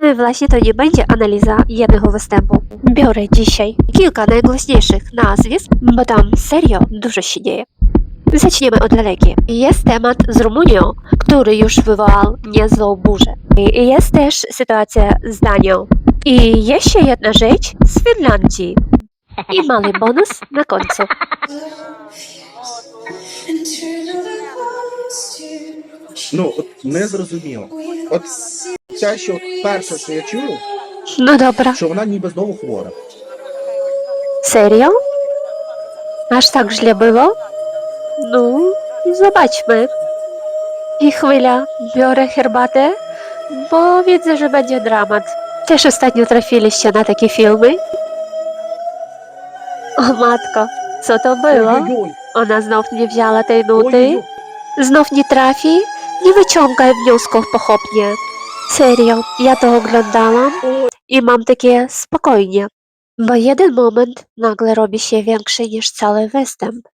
No i właśnie to nie będzie analiza jednego występu. Biorę dzisiaj kilka najgłośniejszych nazwisk, bo tam serio dużo się dzieje. Zaczniemy od laleki. Jest temat z Rumunią, który już wywołał niezłą burzę. I jest też sytuacja z Danią. I jeszcze jedna rzecz z Finlandii. I mały bonus na końcu. Ну, от не зрозуміло. От ця, що перша, що я чую, No dobra. що вона ніби знову хвора. Serio? Aż tak źle było? No, zobaczmy. I chwila, biorę herbatę, bo widzę, że będzie dramat. Też ostatnio trafiliście na takie filmy? O matko, co to było? Ой-ой-ой, Ona znów nie wzięła tej nuty? ой-ой-ой. Znów nie trafi? Nie wyciągaj wniosków pochopnie. Serio, ja to oglądałam i mam takie spokojnie, bo jeden moment nagle robi się większy niż cały występ,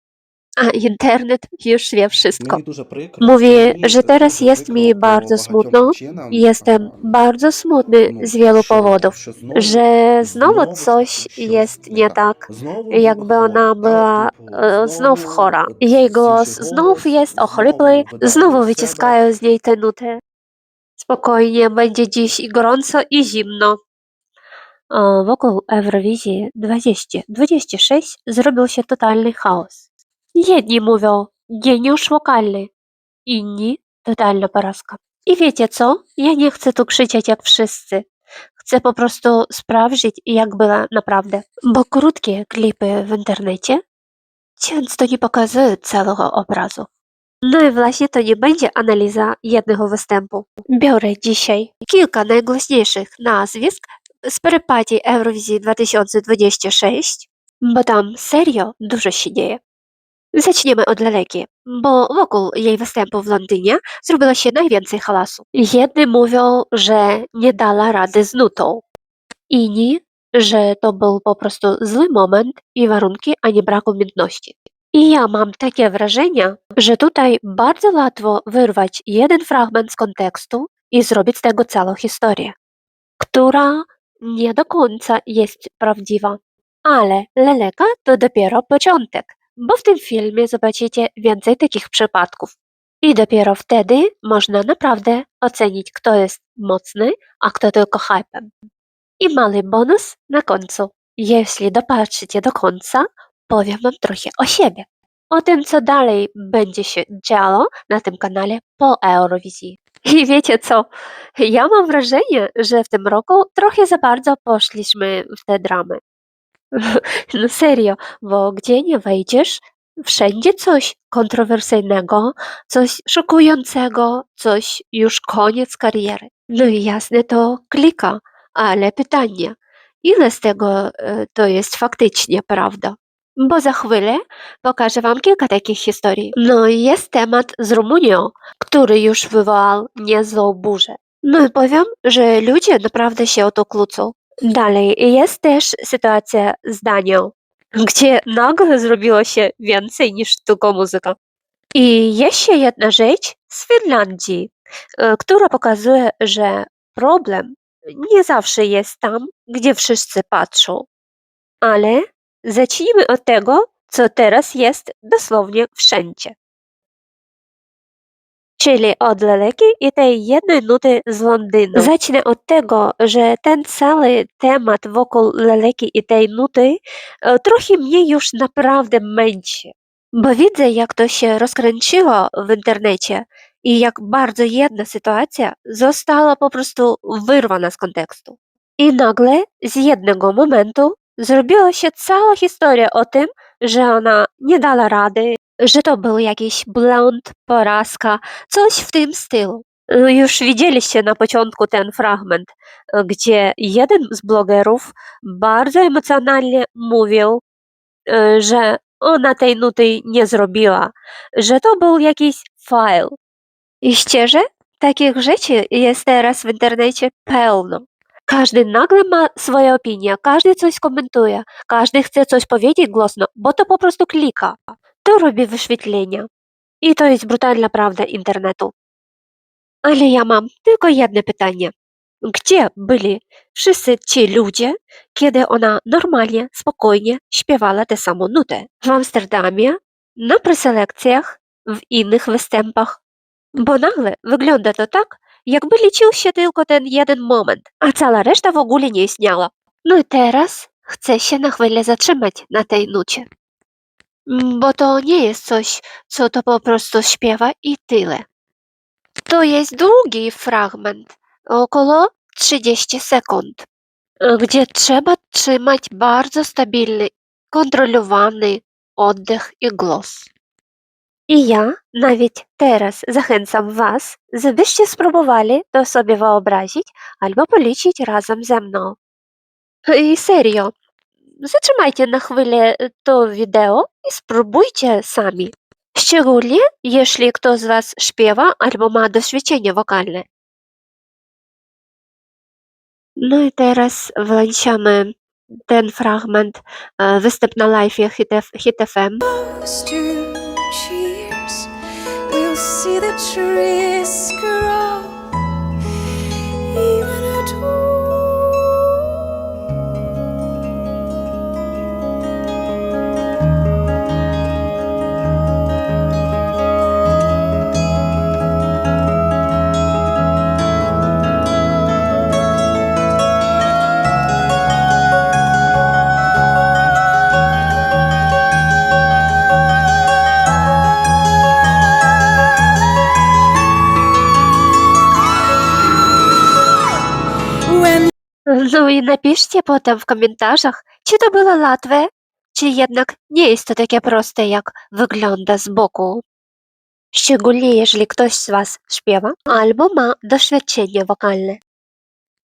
a internet już wie wszystko. Мені дуже прикро. Mówię, Мені że teraz дуже jest прикро mi по bardzo багатьом smutno причинам, i jestem bardzo smutny ну, z wielu що- powodów, що знову- że znowu знову coś щось jest не nie так. tak, Знову jakby ніби ona хвора, była та, znów chora. от Jej ці głos всі znów голос, jest знову ochrypły, видавлює znowu з себе. wyciskają z niej te nuty. Spokojnie, będzie dziś i gorąco, i zimno. Wokół Eurowizji 2026 zrobił się totalny chaos. Jedni mówią geniusz wokalny, inni totalna porażka. I wiecie co? Ja nie chcę tu krzyczeć jak wszyscy. Chcę po prostu sprawdzić, jak było naprawdę. Bo krótkie klipy w internecie często nie pokazują całego obrazu. No i właśnie to nie będzie analiza jednego występu. Biorę dzisiaj kilka najgłośniejszych nazwisk z perypetii Eurowizji 2026, bo tam serio dużo się dzieje. Zaczniemy od laleki, bo wokół jej występu w Londynie zrobiło się najwięcej hałasu. Jedni mówią, że nie dała rady z nutą, inni, że to był po prostu zły moment i warunki, a nie brak umiejętności. I ja mam takie wrażenie, że tutaj bardzo łatwo wyrwać jeden fragment z kontekstu i zrobić z tego całą historię, która nie do końca jest prawdziwa. Ale laleka to dopiero początek, bo w tym filmie zobaczycie więcej takich przypadków. I dopiero wtedy można naprawdę ocenić, kto jest mocny, a kto tylko hypem. I mały bonus na końcu. Jeśli dopatrzycie do końca, powiem wam trochę o siebie. O tym, co dalej będzie się działo na tym kanale po Eurowizji. I wiecie co? Ja mam wrażenie, że w tym roku trochę za bardzo poszliśmy w te dramy. No serio, bo gdzie nie wejdziesz, wszędzie coś kontrowersyjnego, coś szokującego, coś już koniec kariery. No i jasne to klika, ale pytanie, ile z tego to jest faktycznie prawda? Bo za chwilę pokażę wam kilka takich historii. No i jest temat z Rumunią, który już wywołał niezłą burzę. No i powiem, że ludzie naprawdę się o to kłócą. Dalej jest też sytuacja z Danią, gdzie nagle zrobiło się więcej niż tylko muzyka. I jeszcze jedna rzecz z Finlandii, która pokazuje, że problem nie zawsze jest tam, gdzie wszyscy patrzą. Ale zacznijmy od tego, co teraz jest dosłownie wszędzie. Czyli od laleki i tej jednej nuty z Londynu. Zacznę od tego, że ten cały temat wokół laleki i tej nuty trochę mnie już naprawdę męczy. Bo widzę, jak to się rozkręciło w internecie i jak bardzo jedna sytuacja została po prostu wyrwana z kontekstu. I nagle z jednego momentu zrobiła się cała historia o tym, że ona nie dała rady, że to był jakiś błąd, porażka, coś w tym stylu. Już widzieliście na początku ten fragment, gdzie jeden z blogerów bardzo emocjonalnie mówił, że ona tej nuty nie zrobiła, że to był jakiś fail. I szczerze, takich rzeczy jest teraz w internecie pełno. Każdy nagle ma swoją opinię, każdy coś komentuje, każdy chce coś powiedzieć głośno, bo to po prostu klika. To robi wyświetlenia. I to jest brutalna prawda internetu. Ale ja mam tylko jedno pytanie. Gdzie byli wszyscy ci ludzie, kiedy ona normalnie, spokojnie śpiewała tę samą nutę? W Amsterdamie, na preselekcjach, w innych występach. Bo nagle wygląda to tak, jakby liczył się tylko ten jeden moment, a cała reszta w ogóle nie istniała. No i teraz chcę się na chwilę zatrzymać na tej nucie. Bo to nie jest coś, co to po prostu śpiewa i tyle. To jest długi fragment, około 30 sekund, gdzie trzeba trzymać bardzo stabilny, kontrolowany oddech i głos. I ja nawet teraz zachęcam Was, żebyście spróbowali to sobie wyobrazić albo policzyć razem ze mną. I serio, zatrzymajcie na chwilę to wideo i spróbujcie sami. Szczególnie jeśli ktoś z Was śpiewa albo ma doświadczenie wokalne. No i teraz włączamy ten fragment, występ na live Hit FM. Close your cheers, we'll see the trees grow, even at when No i napiszcie potem w komentarzach, czy to było łatwe, czy jednak nie jest to takie proste, jak wygląda z boku. Szczególnie jeżeli ktoś z Was śpiewa albo ma doświadczenie wokalne.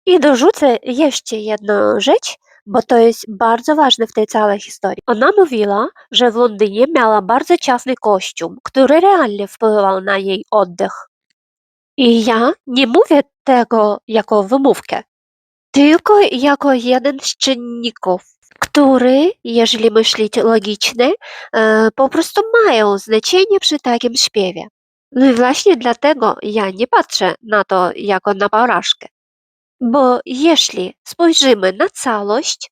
I dorzucę jeszcze jedną rzecz, bo to jest bardzo ważne w tej całej historii. Ona mówiła, że w Londynie miała bardzo ciasny kostium, który realnie wpływał na jej oddech. I ja nie mówię tego jako wymówkę, tylko jako jeden z czynników, który, jeżeli myśleć logicznie, po prostu mają znaczenie przy takim śpiewie. No i właśnie dlatego ja nie patrzę na to jako na porażkę. Bo jeśli spojrzymy na całość,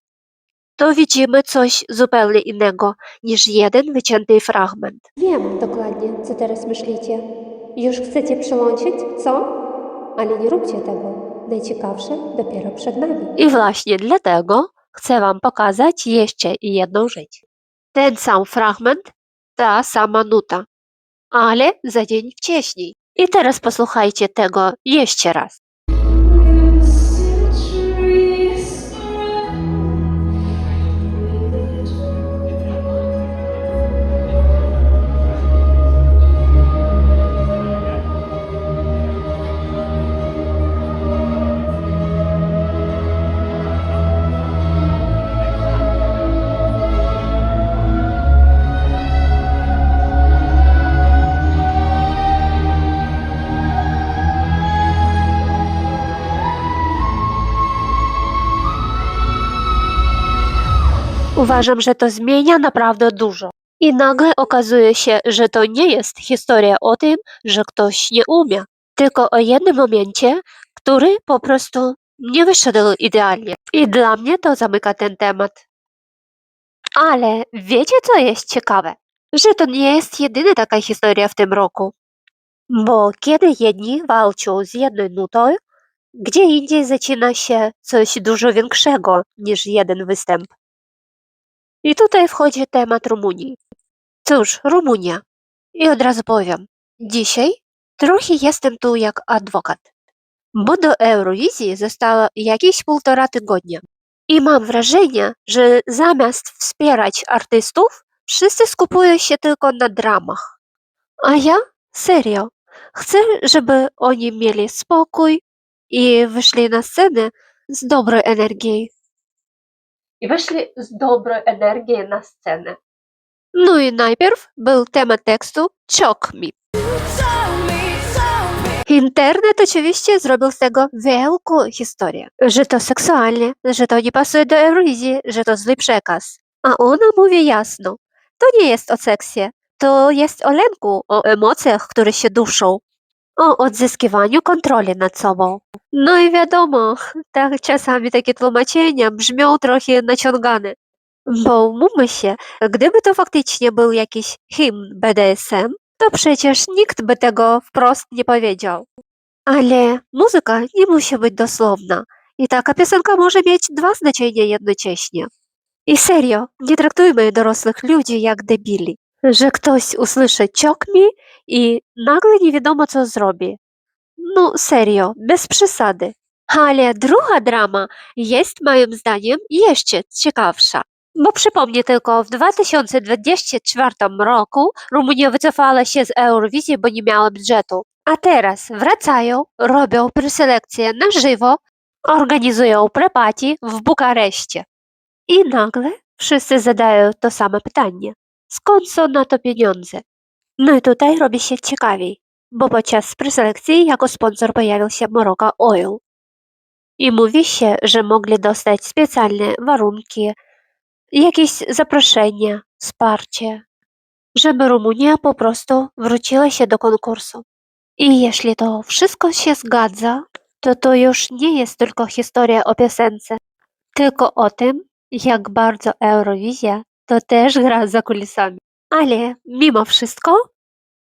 to widzimy coś zupełnie innego niż jeden wycięty fragment. Wiem dokładnie, co teraz myślicie. Już chcecie przełączyć, co? Ale nie róbcie tego. Najciekawsze dopiero przed nami. I właśnie dlatego chcę Wam pokazać jeszcze jedną rzecz. Ten sam fragment, ta sama nuta, ale za dzień wcześniej. I teraz posłuchajcie tego jeszcze raz. we'll see the trees grow, Uważam, że to zmienia naprawdę dużo. I nagle okazuje się, że to nie jest historia o tym, że ktoś nie umie, tylko o jednym momencie, który po prostu nie wyszedł idealnie. I dla mnie to zamyka ten temat. Ale wiecie, co jest ciekawe? Że to nie jest jedyna taka historia w tym roku. Bo kiedy jedni walczą z jedną nutą, gdzie indziej zaczyna się coś dużo większego niż jeden występ. I tutaj wchodzi temat Rumunii. Cóż, Rumunia. I od razu powiem, dzisiaj trochę jestem tu jak adwokat, bo do Eurowizji zostało jakieś 1,5 tygodnia. I mam wrażenie, że zamiast wspierać artystów, wszyscy skupują się tylko na dramach. A ja? Serio. Chcę, żeby oni mieli spokój i wyszli na scenę z dobrej energią. I wyszli z dobrej energią na scenę. No i najpierw był temat tekstu Choke Me. tell me. Internet oczywiście zrobił z tego wielką historię, że to seksualnie, że to nie pasuje do Eurowizji, że to zły przekaz. A ona mówi jasno, to nie jest o seksie, to jest o lęku, o emocjach, które się duszą. o odzyskiwaniu kontroli nad sobą. No i wiadomo, tak czasami takie tłumaczenia brzmią trochę naciągane. Bo umówmy się, gdyby to faktycznie był jakiś hymn BDSM, to przecież nikt by tego wprost nie powiedział. Ale muzyka nie musi być dosłowna i taka piosenka może mieć dwa znaczenia jednocześnie. I serio, nie traktujmy dorosłych ludzi jak debili, że ktoś usłyszy "choke me" i nagle nie wiadomo co zrobi. No serio, bez przesady. Ale druga drama jest moim zdaniem jeszcze ciekawsza. Bo przypomnę tylko, w 2024 roku Rumunia wycofała się z Eurowizji, bo nie miała budżetu. A teraz wracają, robią preselekcję na żywo, organizują pre-party w Bukareszcie. I nagle wszyscy zadają to samo pytanie. Skąd są na to pieniądze? No i tutaj robi się ciekawiej, bo podczas preselekcji jako sponsor pojawił się Morocco Oil. I mówi się, że mogli dostać specjalne warunki, jakieś zaproszenie, wsparcie, żeby Rumunia po prostu wróciła się do konkursu. I jeśli to wszystko się zgadza, to już nie jest tylko historia o piosence, tylko o tym, jak bardzo Eurowizja to też gra za kulisami. Ale mimo wszystko,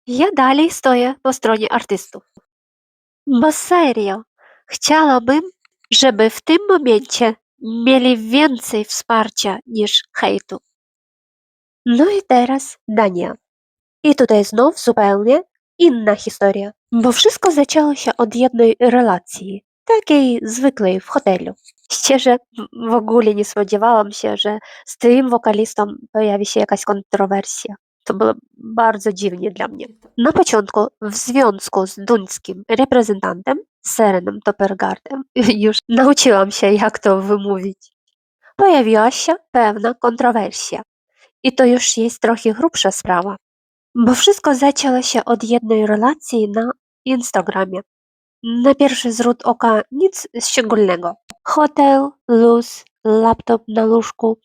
ja dalej stoję po stronie artystów. Bo serio, chciałabym, żeby w tym momencie mieli więcej wsparcia niż hejtu. No i teraz Dania. I tutaj znów zupełnie inna historia, bo wszystko zaczęło się od jednej relacji, takiej zwykłej w hotelu. Szczerze, w ogóle nie spodziewałam się, że z tym wokalistą pojawi się jakaś kontrowersja. To było bardzo dziwnie dla mnie. Na początku w związku z duńskim reprezentantem, Serenem Toppergardem, już nauczyłam się jak to wymówić, pojawiła się pewna kontrowersja. I to już jest trochę grubsza sprawa, bo wszystko zaczęło się od jednej relacji na Instagramie. Na pierwszy rzut oka nic szczególnego. Hotel, luz, laptop na łóżku.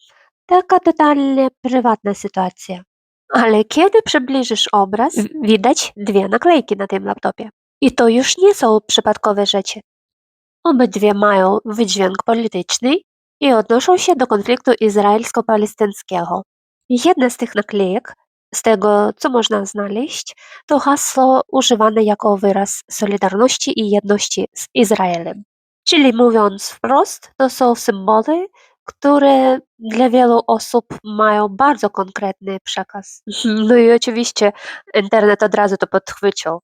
Taka totalnie prywatna sytuacja. Ale kiedy przybliżysz obraz, widać dwie naklejki na tym laptopie. I to już nie są przypadkowe rzeczy. Obydwie mają wydźwięk polityczny i odnoszą się do konfliktu izraelsko-palestyńskiego. Jedna z tych naklejek, z tego co można znaleźć, to hasło używane jako wyraz solidarności i jedności z Izraelem. Czyli mówiąc wprost, to są symbole, które dla wielu osób mają bardzo konkretny przekaz. No i oczywiście internet od razu to podchwycił.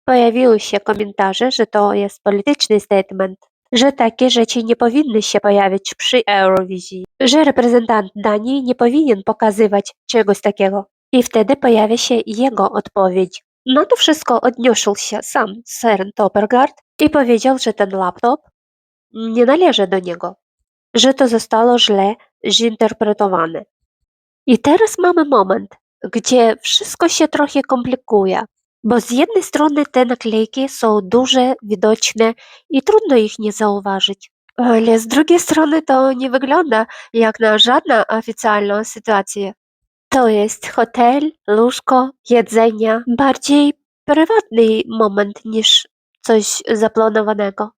Pojawiły się komentarze, że to jest polityczny statement, że takie rzeczy nie powinny się pojawić przy Eurowizji, że reprezentant Danii nie powinien pokazywać czegoś takiego. I wtedy pojawia się jego odpowiedź. Na to wszystko odniósł się sam Søren Toppergaard i powiedział, że ten laptop nie należy do niego, że to zostało źle zinterpretowane. I teraz mamy moment, gdzie wszystko się trochę komplikuje, bo z jednej strony te naklejki są duże, widoczne i trudno ich nie zauważyć, ale z drugiej strony to nie wygląda jak na żadna oficjalna sytuacja. To jest hotel, łóżko, jedzenie, bardziej prywatny moment niż coś zaplanowanego.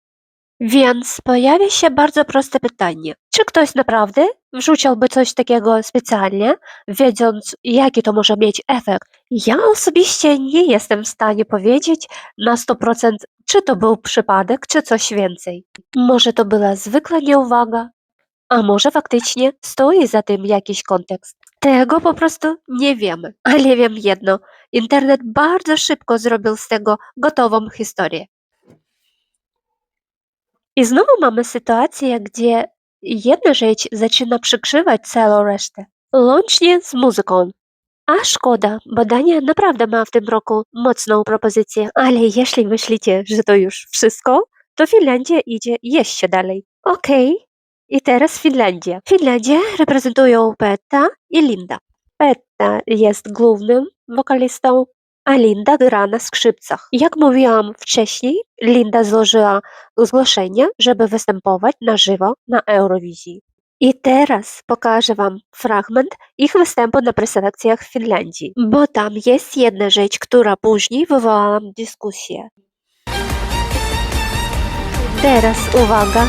Więc pojawia się bardzo proste pytanie. Czy ktoś naprawdę wrzuciłby coś takiego specjalnie, wiedząc, jaki to może mieć efekt? Ja osobiście nie jestem w stanie powiedzieć na 100%, czy to był przypadek, czy coś więcej. Może to była zwykła nieuwaga, a może faktycznie stoi za tym jakiś kontekst. Tego po prostu nie wiemy. Ale wiem jedno, internet bardzo szybko zrobił z tego gotową historię. I znowu mamy sytuację, gdzie jedna rzecz zaczyna przykrzywać całą resztę, łącznie z muzyką. A szkoda, bo Dania naprawdę ma w tym roku mocną propozycję, ale jeśli myślicie, że to już wszystko, to Finlandia idzie jeszcze dalej. Okej, i teraz Finlandia. Finlandię reprezentują Petta i Linda. Petta jest głównym wokalistą, a Linda gra na skrzypcach. Jak mówiłam wcześniej, Linda złożyła zgłoszenie, żeby występować na żywo na Eurowizji. I teraz pokażę wam fragment ich występu na preselekcjach w Finlandii, bo tam jest jedna rzecz, która później wywołała dyskusję. Teraz uwaga.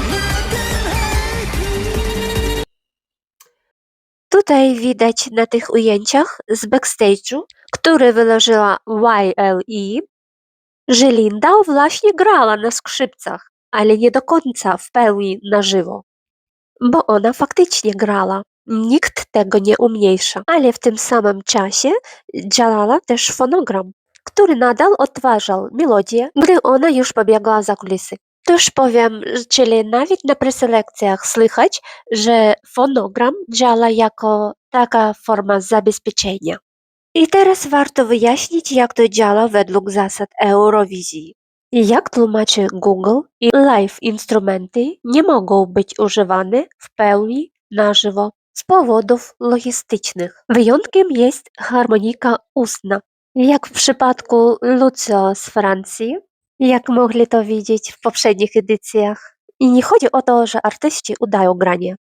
Tutaj widać na tych ujęciach z backstage'u, który wyłożyła YLE, że Linda właśnie grała na skrzypcach, ale nie do końca w pełni na żywo. Bo ona faktycznie grała. Nikt tego nie umniejsza. Ale w tym samym czasie działała też fonogram, który nadal odtwarzał melodię, gdy ona już pobiegła za kulisy. Też powiem, czyli nawet na preselekcjach słychać, że fonogram działa jako taka forma zabezpieczenia. I teraz warto wyjaśnić, jak to działa według zasad Eurowizji. Jak tłumaczy Google, live instrumenty nie mogą być używane w pełni na żywo z powodów logistycznych. Wyjątkiem jest harmonika ustna, jak w przypadku Lucio z Francji, jak mogli to widzieć w poprzednich edycjach. I nie chodzi o to, że artyści udają granie.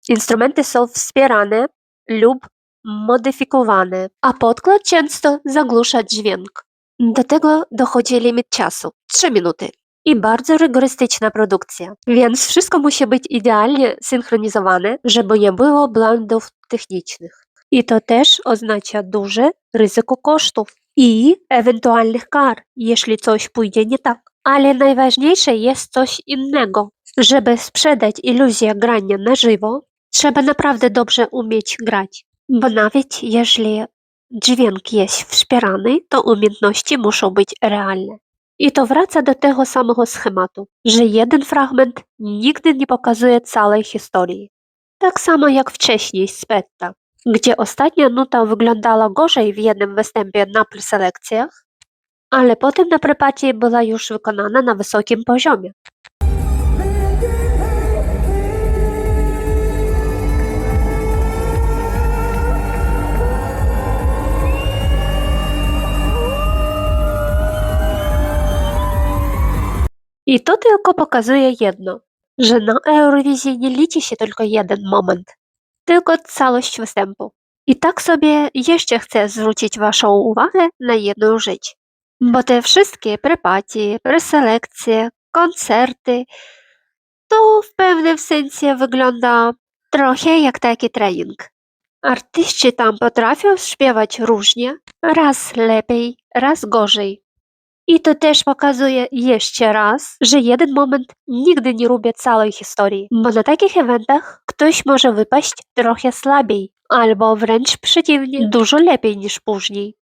Instrumenty są wspierane lub modyfikowane, a podkład często zagłusza dźwięk. Do tego dochodzi limit czasu 3 minuty i bardzo rygorystyczna produkcja, więc wszystko musi być idealnie synchronizowane, żeby nie było błędów technicznych. I to też oznacza duże ryzyko kosztów i ewentualnych kar, jeśli coś pójdzie nie tak. Ale najważniejsze jest coś innego. Żeby sprzedać iluzję grania na żywo, trzeba naprawdę dobrze umieć grać, bo nawet jeśli dźwięk jest wspierany, to umiejętności muszą być realne. I to wraca do tego samego schematu, że jeden fragment nigdy nie pokazuje całej historii. Tak samo jak wcześniej z Petta, gdzie ostatnia nuta wyglądała gorzej w jednym występie na preselekcjach, ale potem na prepacie była już wykonana na wysokim poziomie. I to tylko pokazuje jedno, że na Eurowizji nie liczy się tylko jeden moment, tylko całość występu. I tak sobie jeszcze chcę zwrócić Waszą uwagę na jedną rzecz. Bo te wszystkie prepaty, preselekcje, koncerty, to w pewnym sensie wygląda trochę jak taki trening. Artyści tam potrafią śpiewać różnie, raz lepiej, raz gorzej. I to też pokazuje jeszcze raz, że jeden moment nigdy nie robi całej historii, bo na takich eventach ktoś może wypaść trochę słabiej, albo wręcz przeciwnie, dużo lepiej niż później.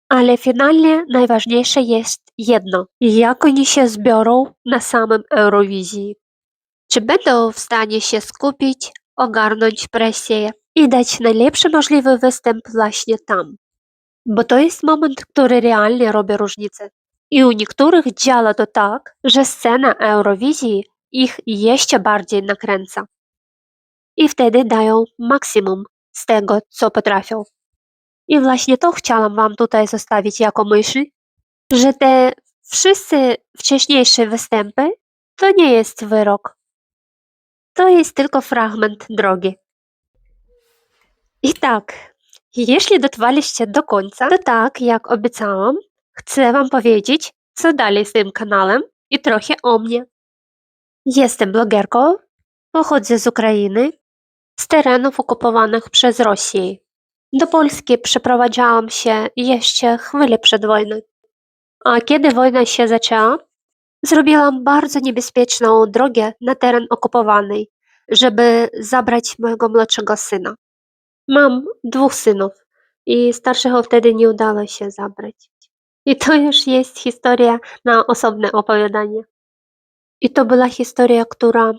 Ale finalnie najważniejsze jest jedno, jak oni się zbiorą na samym Eurowizji. Czy będą w stanie się skupić, ogarnąć presję i dać najlepszy możliwy występ właśnie tam. Bo to jest moment, który realnie robi różnicę. I u niektórych działa to tak, że scena Eurowizji ich jeszcze bardziej nakręca. I wtedy dają maksimum z tego, co potrafią. I właśnie to chciałam Wam tutaj zostawić jako myśl, że te wszyscy wcześniejsze występy to nie jest wyrok. To jest tylko fragment drogi. I tak, jeśli dotrwaliście do końca, to tak, jak obiecałam, chcę Wam powiedzieć, co dalej z tym kanałem i trochę o mnie. Jestem blogerką, pochodzę z Ukrainy, z terenów okupowanych przez Rosję. Do Polski przeprowadzałam się jeszcze chwilę przed wojną. A kiedy wojna się zaczęła, zrobiłam bardzo niebezpieczną drogę na teren okupowany, żeby zabrać mojego młodszego syna. Mam 2 synów i starszego wtedy nie udało się zabrać. I to już jest historia na osobne opowiadanie. I to była historia, która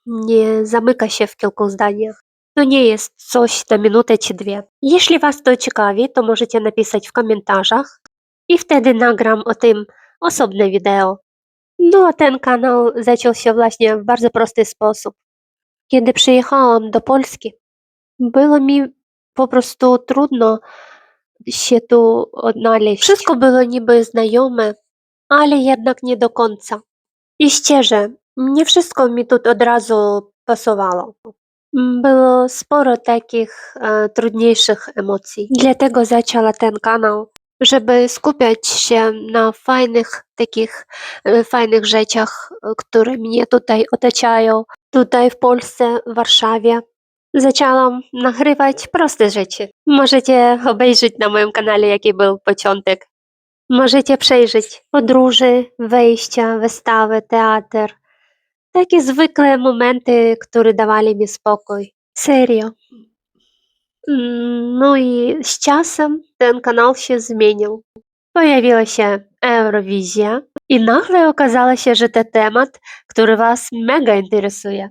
nie zamyka się w kilku zdaniach. To nie jest coś na minutę czy 2. Jeśli Was to ciekawi, to możecie napisać w komentarzach i wtedy nagram o tym osobne wideo. No a ten kanał zaczął się właśnie w bardzo prosty sposób. Kiedy przyjechałam do Polski, było mi po prostu trudno się tu odnaleźć. Wszystko było niby znajome, ale jednak nie do końca. I szczerze, nie wszystko mi tu od razu pasowało. Było sporo takich trudniejszych emocji. Dlatego zaczęła ten kanał, żeby skupiać się na fajnych rzeczach, które mnie tutaj otaczają, tutaj w Polsce, w Warszawie. Zaczęłam nagrywać proste rzeczy. Możecie obejrzeć na moim kanale, jaki był początek. Możecie przejrzeć podróże, wejścia, wystawy, teatr. Takie zwykłe momenty, które dawali mi spokój. Serio. No i z czasem ten kanał się zmienił. Pojawiła się Eurowizja i nagle okazało się, że to temat, który Was mega interesuje.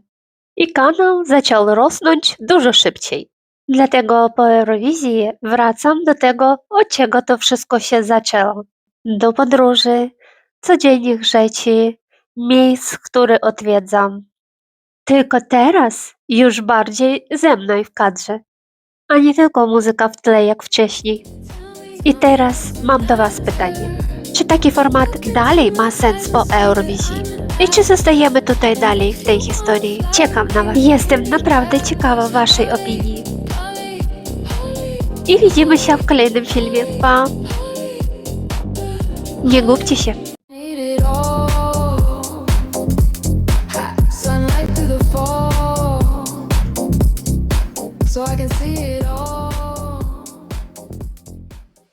I kanał zaczął rosnąć dużo szybciej. Dlatego po Eurowizji wracam do tego, od czego to wszystko się zaczęło. Do podróży, codziennych rzeczy, miejsc, które odwiedzam. Tylko teraz już bardziej ze mną w kadrze, a nie tylko muzyka w tle jak wcześniej. I teraz mam do Was pytanie. Czy taki format dalej ma sens po Eurowizji? I czy zostajemy tutaj dalej w tej historii? Czekam na Was. Jestem naprawdę ciekawa Waszej opinii. I widzimy się w kolejnym filmie. Pa! Nie gubcie się!